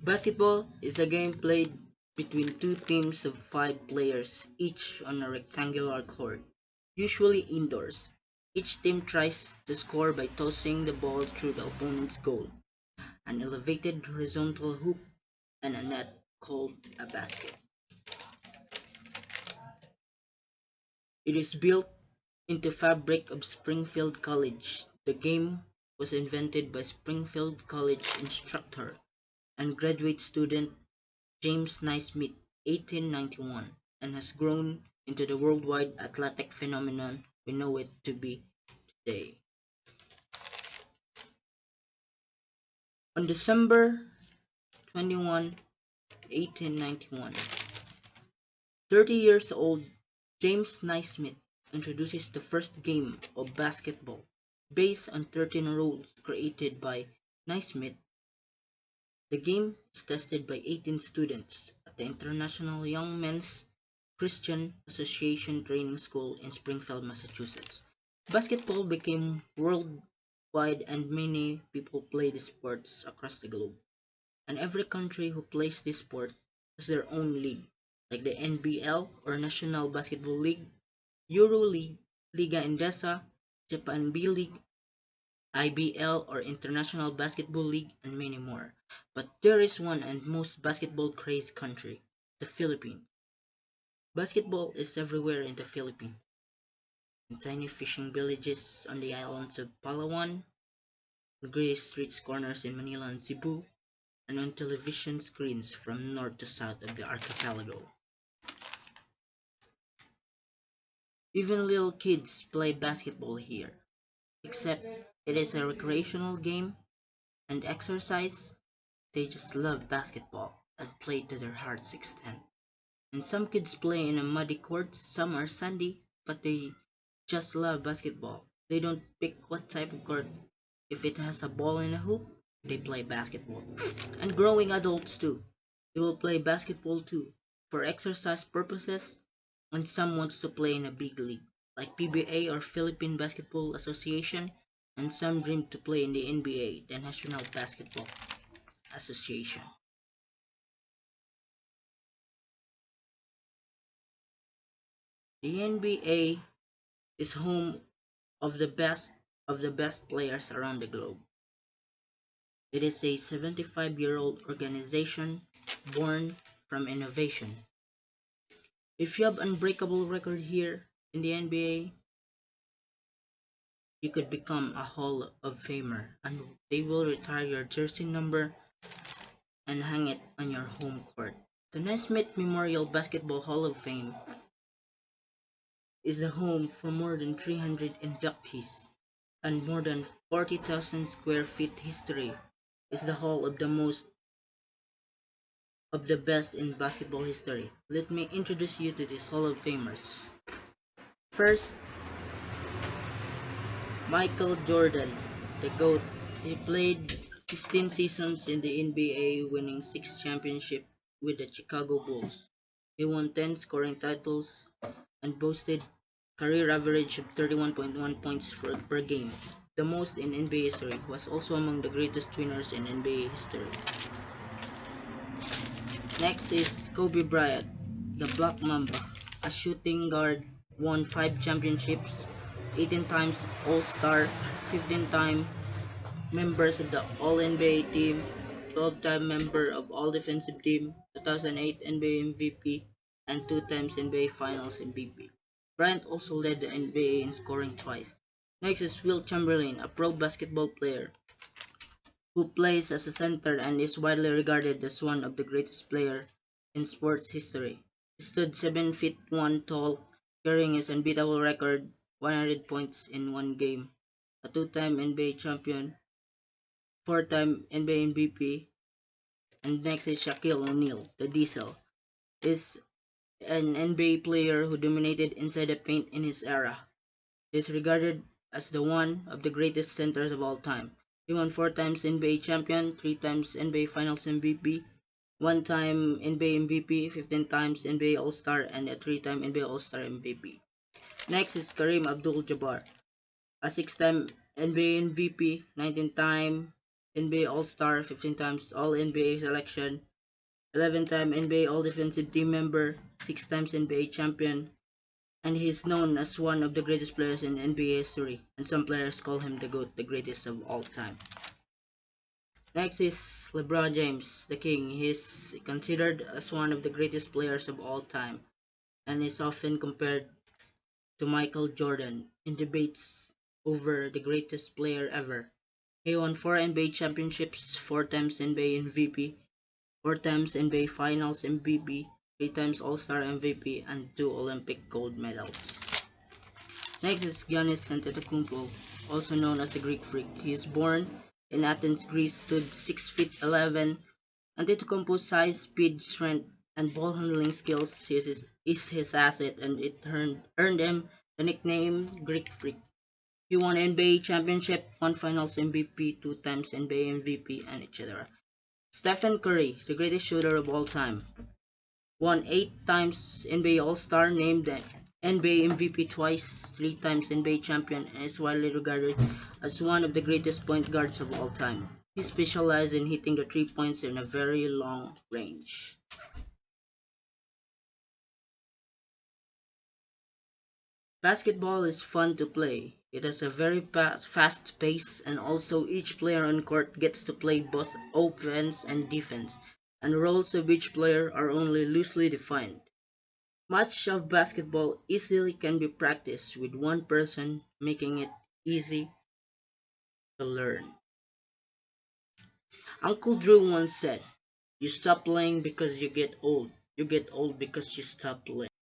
Basketball is a game played between two teams of five players, each on a rectangular court, usually indoors. Each team tries to score by tossing the ball through the opponent's goal, an elevated horizontal hoop, and a net called a basket. It is built into fabric of Springfield College. The game was invented by Springfield College instructor and graduate student James Naismith, 1891, and has grown into the worldwide athletic phenomenon we know it to be today. On December 21, 1891, 30 years old James Naismith introduces the first game of basketball based on 13 rules created by Naismith. The game is tested by 18 students at the International Young Men's Christian Association Training School in Springfield, Massachusetts. Basketball became worldwide and many people play the sports across the globe. And every country who plays this sport has their own league, like the NBL or National Basketball League, Euro League, Liga Endesa, Japan B League, IBL or International Basketball League, and many more. But there is one and most basketball crazed country, the Philippines. Basketball is everywhere in the Philippines, in tiny fishing villages on the islands of Palawan, on gray street corners in Manila and Cebu, and on television screens from north to south of the archipelago. Even little kids play basketball here, except it is a recreational game and exercise. They just love basketball and play to their heart's extent. And some kids play in a muddy court, some are sandy, but they just love basketball. They don't pick what type of court. If it has a ball and a hoop, they play basketball. And growing adults too. They will play basketball too, for exercise purposes, and some wants to play in a big league, like PBA or Philippine Basketball Association, and some dream to play in the NBA, the National Basketball Association. The NBA is home of the best players around the globe. It is a 75-year-old organization born from innovation. If you have unbreakable record here in the NBA, you could become a Hall of Famer and they will retire your jersey number and hang it on your home court. The Naismith Memorial Basketball Hall of Fame is the home for more than 300 inductees and more than 40,000 square feet history is the hall of the most of the best in basketball history. Let me introduce you to these Hall of Famers. First, Michael Jordan, the GOAT. He played 15 seasons in the NBA, winning 6 championships with the Chicago Bulls. He won 10 scoring titles and boasted career average of 31.1 points per game, the most in NBA history. He was also among the greatest winners in NBA history. Next is Kobe Bryant, the Black Mamba, a shooting guard, won 5 championships, 18 times All-Star, 15-time members of the All-NBA team, 12-time member of All-Defensive Team, 2008 NBA MVP, and 2 times NBA Finals MVP. Bryant also led the NBA in scoring twice. Next is Will Chamberlain, a pro basketball player who plays as a center and is widely regarded as one of the greatest players in sports history. He stood 7 feet 1 tall, carrying his unbeatable record 100 points in one game. A 2-time NBA champion, 4-time NBA MVP, and next is Shaquille O'Neal, the Diesel. Is an NBA player who dominated inside the paint in his era. He is regarded as the one of the greatest centers of all time. He won 4 times NBA champion, 3 times NBA Finals MVP, 1 time NBA MVP, 15 times NBA All-Star, and a 3-time NBA All-Star MVP. Next is Kareem Abdul-Jabbar, a 6-time NBA MVP, 19-time NBA All-Star, 15 times All-NBA selection, 11-time NBA All-Defensive Team member, 6 times NBA champion, and he is known as one of the greatest players in NBA history, and some players call him the GOAT, the greatest of all time. Next is LeBron James, the King. He is considered as one of the greatest players of all time, and is often compared to Michael Jordan in debates over the greatest player ever. He won 4 NBA championships, 4 times NBA MVP, 4 times NBA Finals MVP, 3 times All-Star MVP, and 2 Olympic gold medals. Next is Giannis Antetokounmpo, also known as the Greek Freak. He is born in Athens, Greece, stood 6 feet 11. Antetokounmpo's size, speed, strength, and ball handling skills is his asset, and it earned him the nickname Greek Freak. He won NBA championship, one Finals MVP, 2 times NBA MVP, and etc. Stephen Curry, the greatest shooter of all time, won 8 times NBA All-Star, named the NBA MVP twice, 3 times NBA champion, and is widely regarded as one of the greatest point guards of all time. He specialized in hitting the 3 points in a very long range. Basketball is fun to play. It has a very fast pace, and also each player on court gets to play both offense and defense, and the roles of each player are only loosely defined. Much of basketball easily can be practiced with one person, making it easy to learn. Uncle Drew once said, "You stop playing because you get old. You get old because you stop playing."